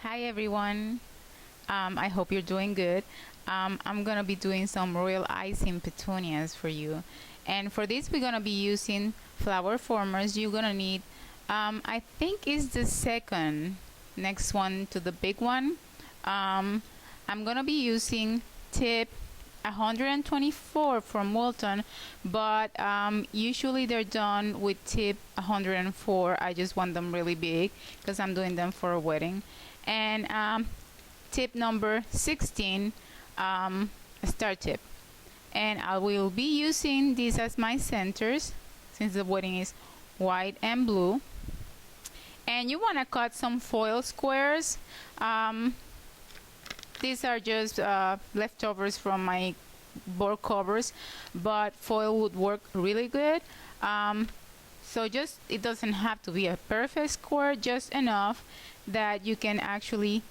Hi everyone, I hope you're doing good. I'm gonna be doing some royal icing petunias for you, and for this we're gonna be using flower formers. You're gonna need, I think is the second next one to the big one. I'm gonna be using tip 124 from Walton, but usually they're done with tip 104. I just want them really big because I'm doing them for a wedding. And tip number 16, a star tip. And I will be using these as my centers since the wedding is white and blue. And you want to cut some foil squares. These are just leftovers from my board covers, but foil would work really good. So just, it doesn't have to be a perfect square, just enough that you can actually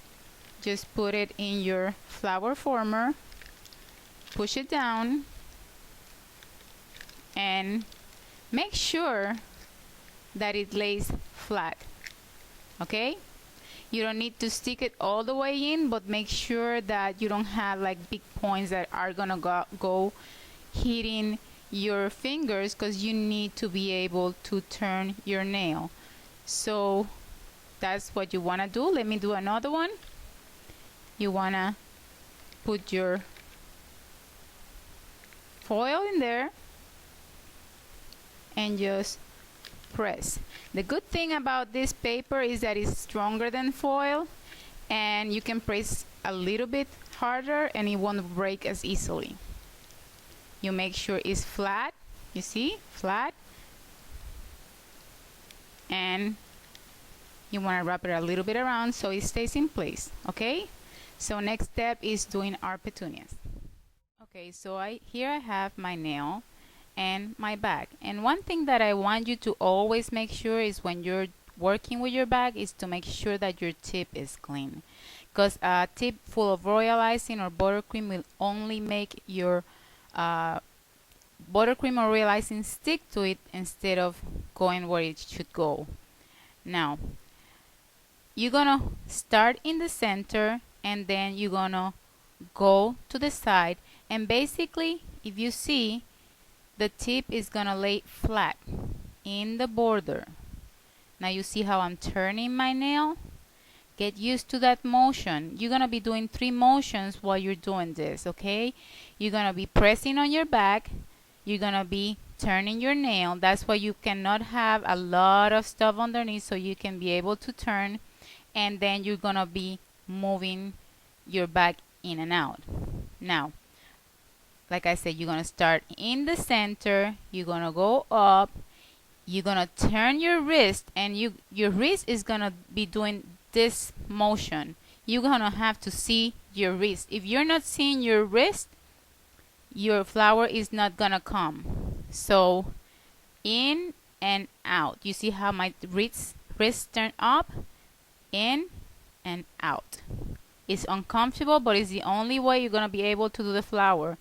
just put it in your flower former, push it down, and make sure that it lays flat. Okay? You don't need to stick it all the way in, but make sure that you don't have like big points that are gonna go hitting your fingers, because you need to be able to turn your nail. So that's what you want to do. Let me do another one. You want to put your foil in there and just press. The good thing about this paper is that it's stronger than foil, and you can press a little bit harder and it won't break as easily. You make sure it's flat, you see, flat, and you want to wrap it a little bit around so it stays in place. Okay, so next step is doing our petunias. Okay, so here I have my nail and my bag, and one thing that I want you to always make sure is when you're working with your bag is to make sure that your tip is clean, because a tip full of royal icing or buttercream will only make your buttercream or royal icing stick to it instead of going where it should go. Now you're gonna start in the center and then you're gonna go to the side, and basically if you see, the tip is gonna lay flat in the border. Now you see how I'm turning my nail? Get used to that motion. You're gonna be doing 3 motions while you're doing this, okay? You're gonna be pressing on your back, you're gonna be turning your nail. That's why you cannot have a lot of stuff underneath, so you can be able to turn, and then you're gonna be moving your back in and out. Now, like I said, you're gonna start in the center, you're gonna go up, you're gonna turn your wrist, and your wrist is gonna be doing this motion. You're gonna have to see your wrist. If you're not seeing your wrist, your flower is not gonna come. So in and out. You see how my wrist turn up, in and out. It's uncomfortable, but it's the only way you're gonna be able to do the flower.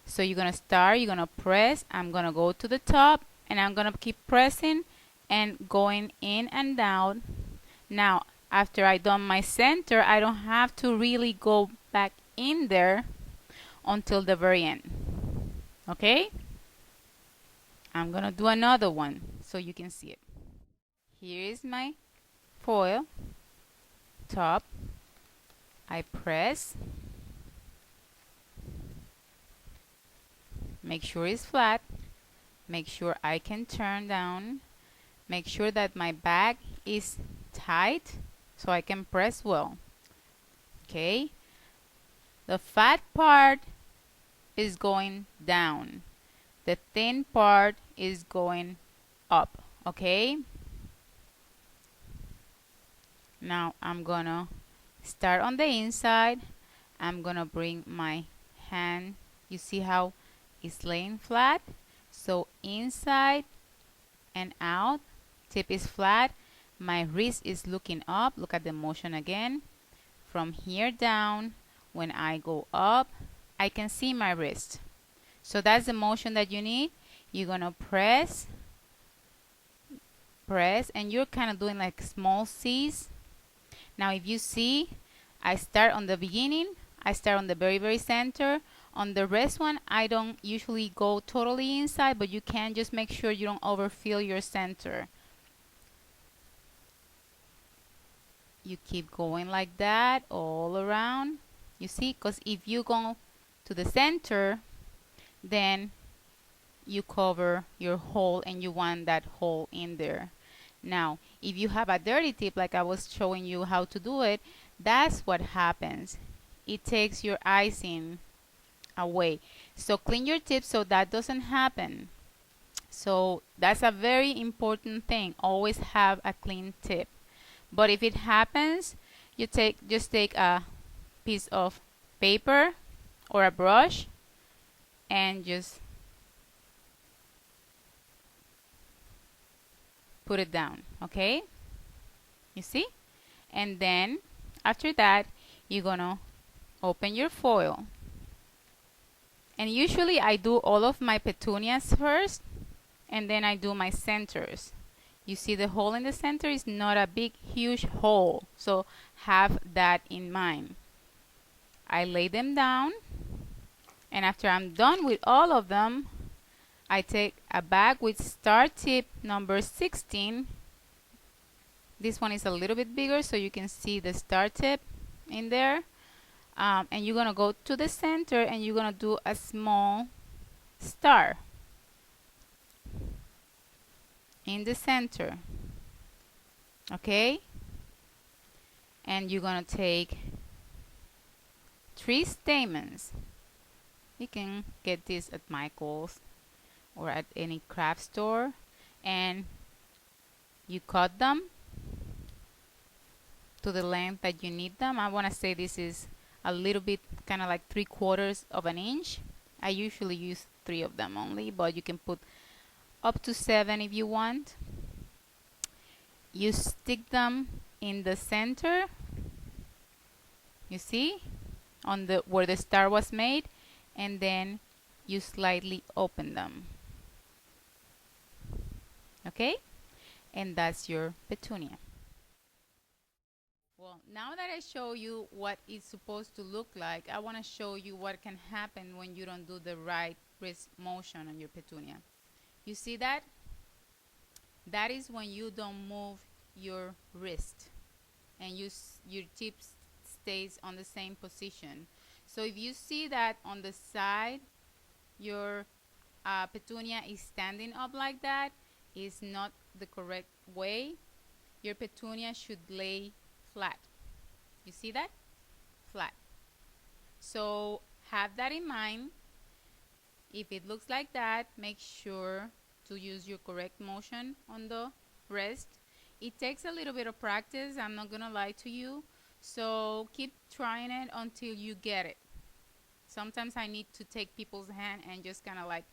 So you're gonna start, you're gonna press, I'm gonna go to the top, and I'm gonna keep pressing and going in and down. Now after I done my center, I don't have to really go back in there until the very end. Okay, I'm gonna do another one so you can see it. Here is my foil top. I press, make sure it's flat, make sure I can turn down, make sure that my bag is tight so I can press well. Okay, the fat part is going down, the thin part is going up. Okay, now I'm gonna start on the inside. I'm gonna bring my hand, you see how it's laying flat, so inside and out, tip is flat, my wrist is looking up. Look at the motion again. From here down, when I go up, I can see my wrist. So that's the motion that you need. You're gonna press, and you're kind of doing like small C's. Now if you see, I start on the beginning, I start on the very center. On the rest one, I don't usually go totally inside, but you can just make sure you don't overfill your center. You keep going like that all around. You see, because if you go to the center, then you cover your hole and you want that hole in there. Now, if you have a dirty tip, like I was showing you how to do it, that's what happens. It takes your icing away. So clean your tip so that doesn't happen. So that's a very important thing. Always have a clean tip. But if it happens, you just take a piece of paper or a brush and just put it down, okay? You see? And then after that, you're gonna open your foil. And usually I do all of my petunias first, and then I do my centers. You see the hole in the center is not a big, huge hole, so have that in mind. I lay them down, and after I'm done with all of them, I take a bag with star tip number 16. This one is a little bit bigger so you can see the star tip in there. And you're gonna go to the center and you're gonna do a small star in the center, okay? And you're gonna take 3 stamens. You can get this at Michael's or at any craft store, and you cut them to the length that you need them. I want to say this is a little bit kind of like 3/4 of an inch. I usually use 3 of them only, but you can put up to 7 if you want. You stick them in the center, you see, on the where the star was made, and then you slightly open them, okay? And that's your petunia. Well, now that I show you what it's supposed to look like, I want to show you what can happen when you don't do the right wrist motion on your petunia. You see that? That is when you don't move your wrist and your tip stays on the same position. So if you see that on the side your petunia is standing up like that, is not the correct way. Your petunia should lay flat. You see that? Flat. So have that in mind. If it looks like that, make sure to use your correct motion on the wrist. It takes a little bit of practice, I'm not gonna lie to you. So keep trying it until you get it. Sometimes I need to take people's hand and just kind of like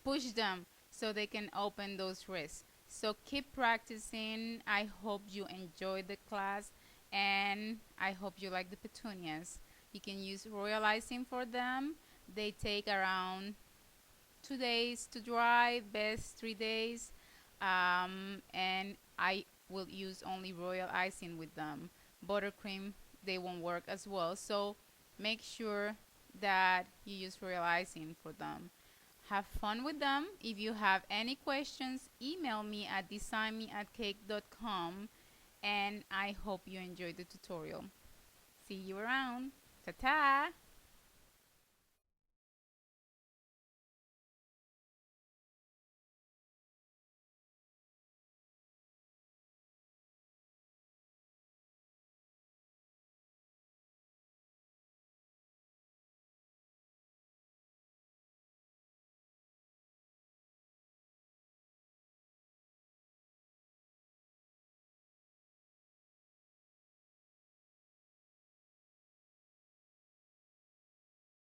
push them so they can open those wrists. So keep practicing. I hope you enjoyed the class, and I hope you like the petunias. You can use royal icing for them. They take around 2 days to dry, best 3 days. And I will use only royal icing with them. Buttercream, they won't work as well. So make sure that you use royal icing for them. Have fun with them. If you have any questions, email me at designmeatcake.com, and I hope you enjoyed the tutorial. See you around. Ta-ta!